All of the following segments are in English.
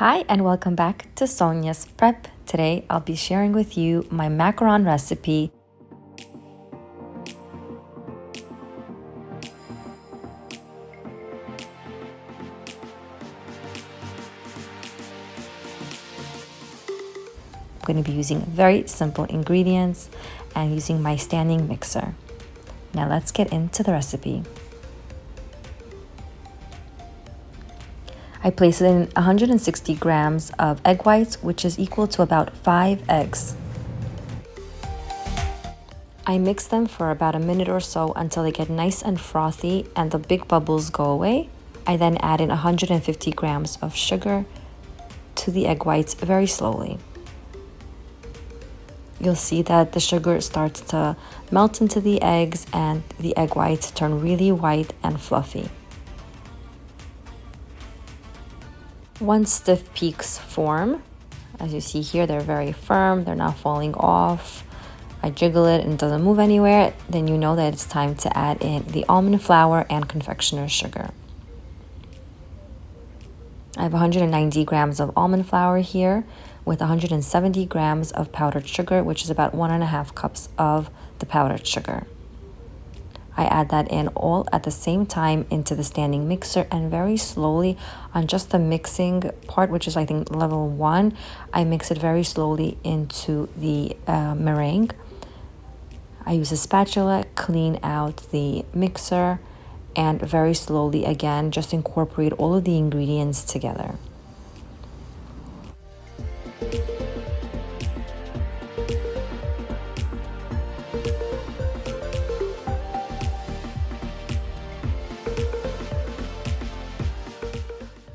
Hi and welcome back to Sonya's Prep. Today I'll be sharing with you my macaron recipe. I'm going to be using very simple ingredients and using my standing mixer. Now let's get into the recipe. I place in 160 grams of egg whites, which is equal to about 5 eggs. I mix them for about a minute or so until they get nice and frothy and the big bubbles go away. I then add in 150 grams of sugar to the egg whites very slowly. You'll see that the sugar starts to melt into the eggs and the egg whites turn really white and fluffy. Once stiff peaks form, as you see here, they're very firm, they're not falling off. I jiggle it and it doesn't move anywhere, then you know that it's time to add in the almond flour and confectioner's sugar. I have 190 grams of almond flour here with 170 grams of powdered sugar, which is about 1.5 cups of the powdered sugar. I add that in all at the same time into the standing mixer, and very slowly on just the mixing part, which is I think level 1, I mix it very slowly into the meringue. I use a spatula, clean out the mixer, and very slowly again just incorporate all of the ingredients together.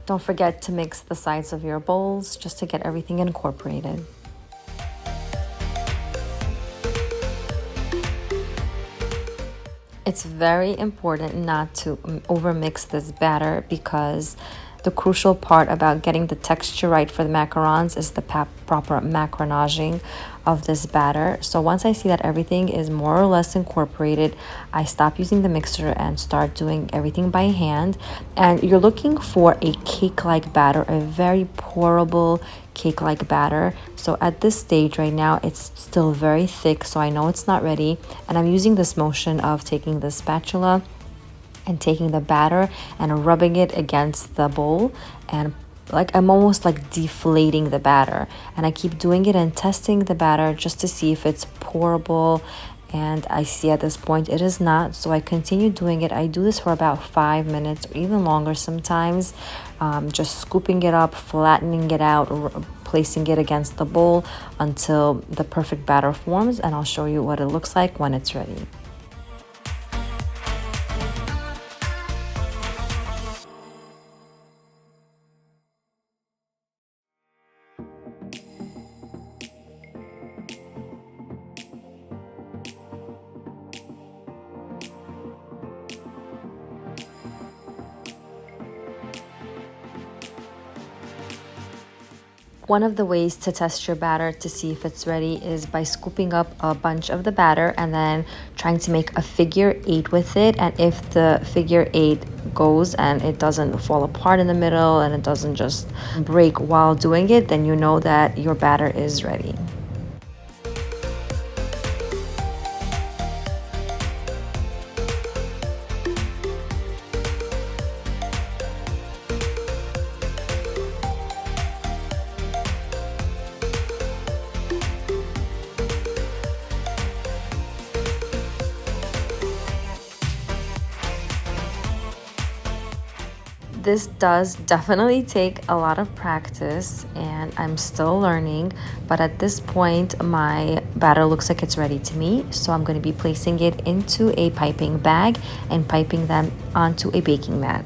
Don't forget to mix the sides of your bowls just to get everything incorporated. It's very important not to overmix this batter, because the crucial part about getting the texture right for the macarons is the proper macaronaging of this batter. So once I see that everything is more or less incorporated, I stop using the mixer and start doing everything by hand. And you're looking for a cake-like batter, a very pourable cake-like batter. So at this stage right now, it's still very thick, so I know it's not ready. And I'm using this motion of taking the spatula and taking the batter and rubbing it against the bowl, and I'm almost like deflating the batter, and I keep doing it and testing the batter just to see if it's pourable, and I see at this point it is not, so I continue doing it. I do this for about 5 minutes or even longer sometimes, just scooping it up, flattening it out, placing it against the bowl until the perfect batter forms, and I'll show you what it looks like when it's ready. One of the ways to test your batter to see if it's ready is by scooping up a bunch of the batter and then trying to make a figure 8 with it. And if the figure 8 goes and it doesn't fall apart in the middle and it doesn't just break while doing it, then you know that your batter is ready. This does definitely take a lot of practice, and I'm still learning, but at this point my batter looks like it's ready to me, so I'm going to be placing it into a piping bag and piping them onto a baking mat.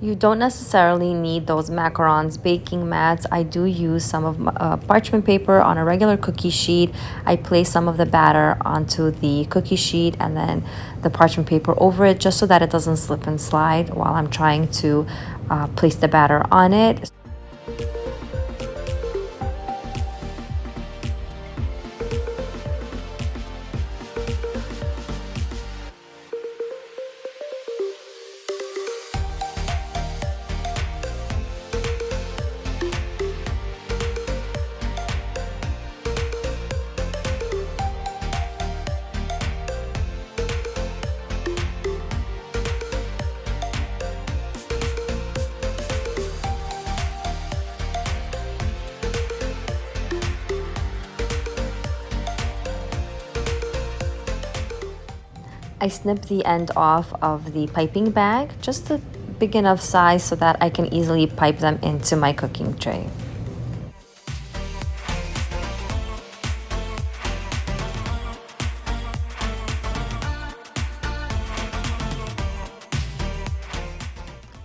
You don't necessarily need those macarons baking mats. I do use some of my, parchment paper on a regular cookie sheet. I place some of the batter onto the cookie sheet and then the parchment paper over it just so that it doesn't slip and slide while I'm trying to place the batter on it. I snip the end off of the piping bag, just a big enough size so that I can easily pipe them into my cooking tray.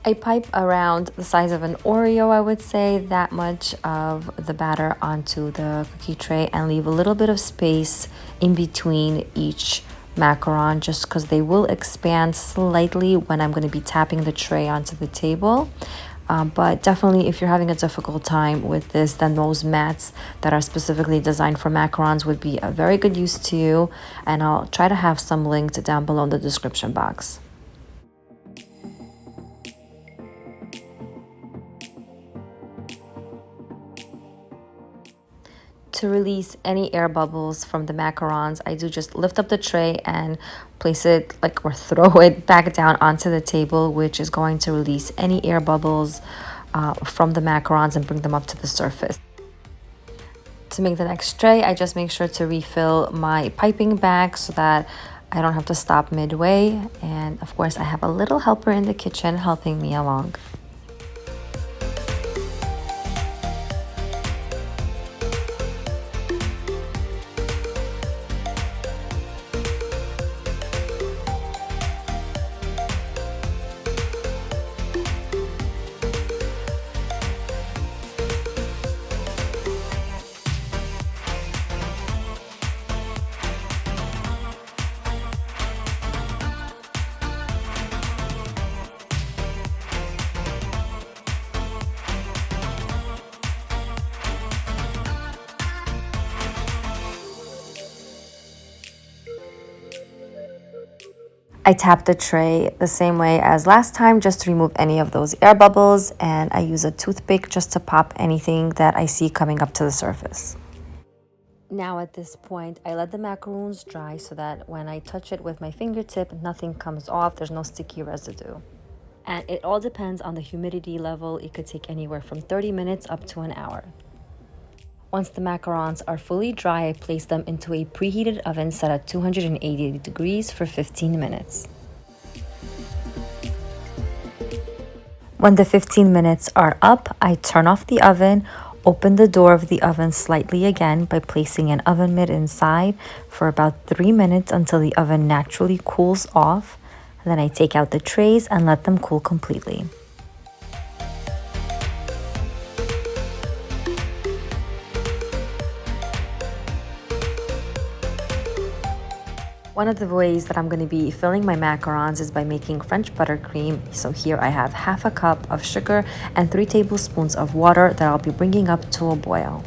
I pipe around the size of an Oreo, I would say, that much of the batter onto the cookie tray and leave a little bit of space in between each macaron just because they will expand slightly when I'm going to be tapping the tray onto the table. But definitely if you're having a difficult time with this, then those mats that are specifically designed for macarons would be a very good use to you, and I'll try to have some linked down below in the description box. To release any air bubbles from the macarons, I do just lift up the tray and place it or throw it back down onto the table, which is going to release any air bubbles from the macarons and bring them up to the surface. To make the next tray, I just make sure to refill my piping bag so that I don't have to stop midway. And of course, I have a little helper in the kitchen helping me along. I tap the tray the same way as last time just to remove any of those air bubbles, and I use a toothpick just to pop anything that I see coming up to the surface. Now at this point, I let the macaroons dry so that when I touch it with my fingertip, nothing comes off, there's no sticky residue. And it all depends on the humidity level. It could take anywhere from 30 minutes up to an hour. Once the macarons are fully dry, I place them into a preheated oven set at 280 degrees for 15 minutes. When the 15 minutes are up, I turn off the oven, open the door of the oven slightly again by placing an oven mitt inside for about 3 minutes until the oven naturally cools off. Then I take out the trays and let them cool completely. One of the ways that I'm going to be filling my macarons is by making French buttercream. So here I have half a cup of sugar and 3 tablespoons of water that I'll be bringing up to a boil.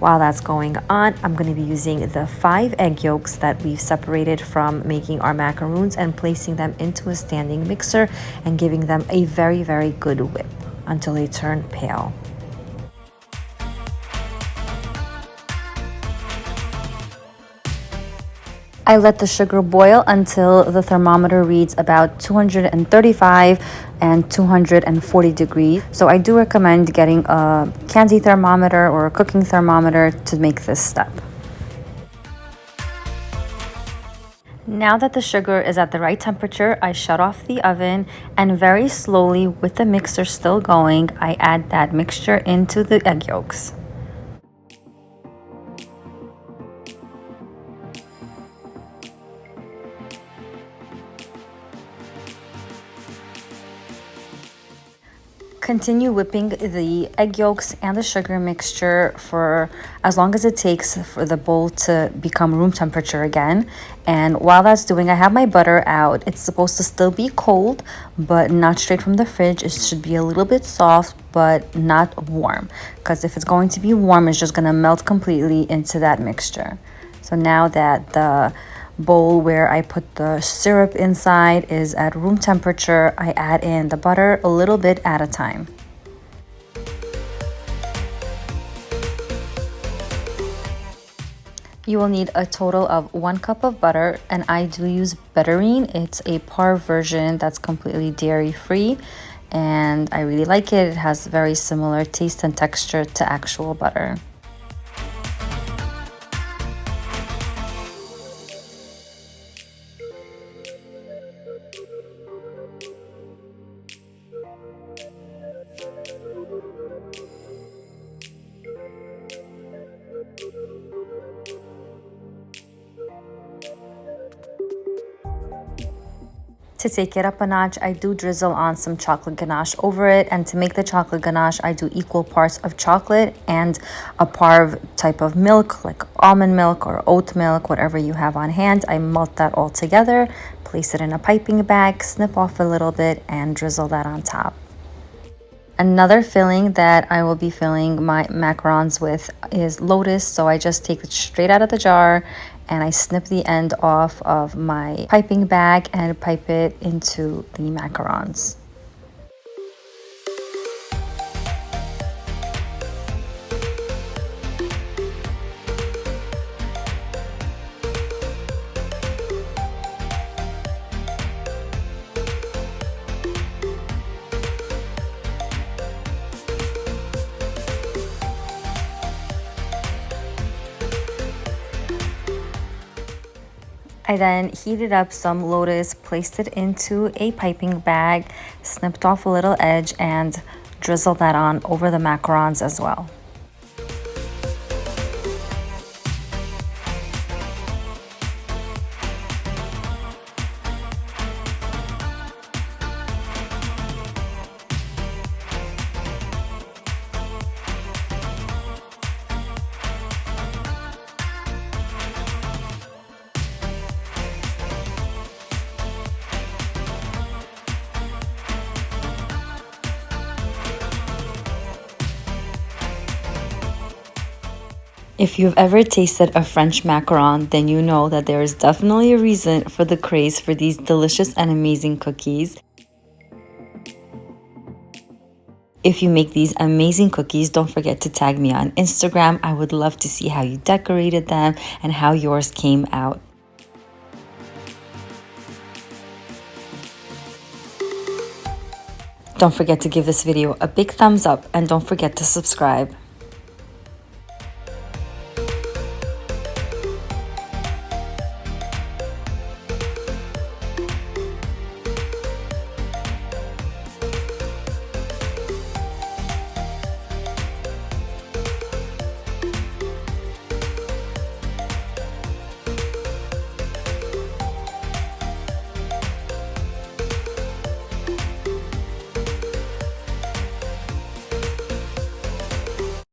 While that's going on, I'm going to be using the 5 egg yolks that we've separated from making our macaroons and placing them into a standing mixer and giving them a very, very good whip until they turn pale. I let the sugar boil until the thermometer reads about 235 and 240 degrees. So I do recommend getting a candy thermometer or a cooking thermometer to make this step. Now that the sugar is at the right temperature, I shut off the oven and very slowly, with the mixer still going, I add that mixture into the egg yolks. Continue whipping the egg yolks and the sugar mixture for as long as it takes for the bowl to become room temperature again. And while that's doing, I have my butter out. It's supposed to still be cold, but not straight from the fridge. It should be a little bit soft, but not warm, because if it's going to be warm, it's just going to melt completely into that mixture. So now that the bowl where I put the syrup inside is at room temperature, I add in the butter a little bit at a time. You will need a total of 1 cup of butter, and I do use Butterine. It's a par version that's completely dairy free, and I really like it. It has very similar taste and texture to actual butter. To take it up a notch, I do drizzle on some chocolate ganache over it, and to make the chocolate ganache, I do equal parts of chocolate and a parve type of milk, like almond milk or oat milk, whatever you have on hand. I melt that all together, place it in a piping bag, snip off a little bit, and drizzle that on top. Another filling that I will be filling my macarons with is Lotus, so I just take it straight out of the jar and I snip the end off of my piping bag and pipe it into the macarons. I then heated up some Lotus, placed it into a piping bag, snipped off a little edge, and drizzled that on over the macarons as well. If you've ever tasted a French macaron, then you know that there is definitely a reason for the craze for these delicious and amazing cookies. If you make these amazing cookies, don't forget to tag me on Instagram. I would love to see how you decorated them and how yours came out. Don't forget to give this video a big thumbs up and don't forget to subscribe.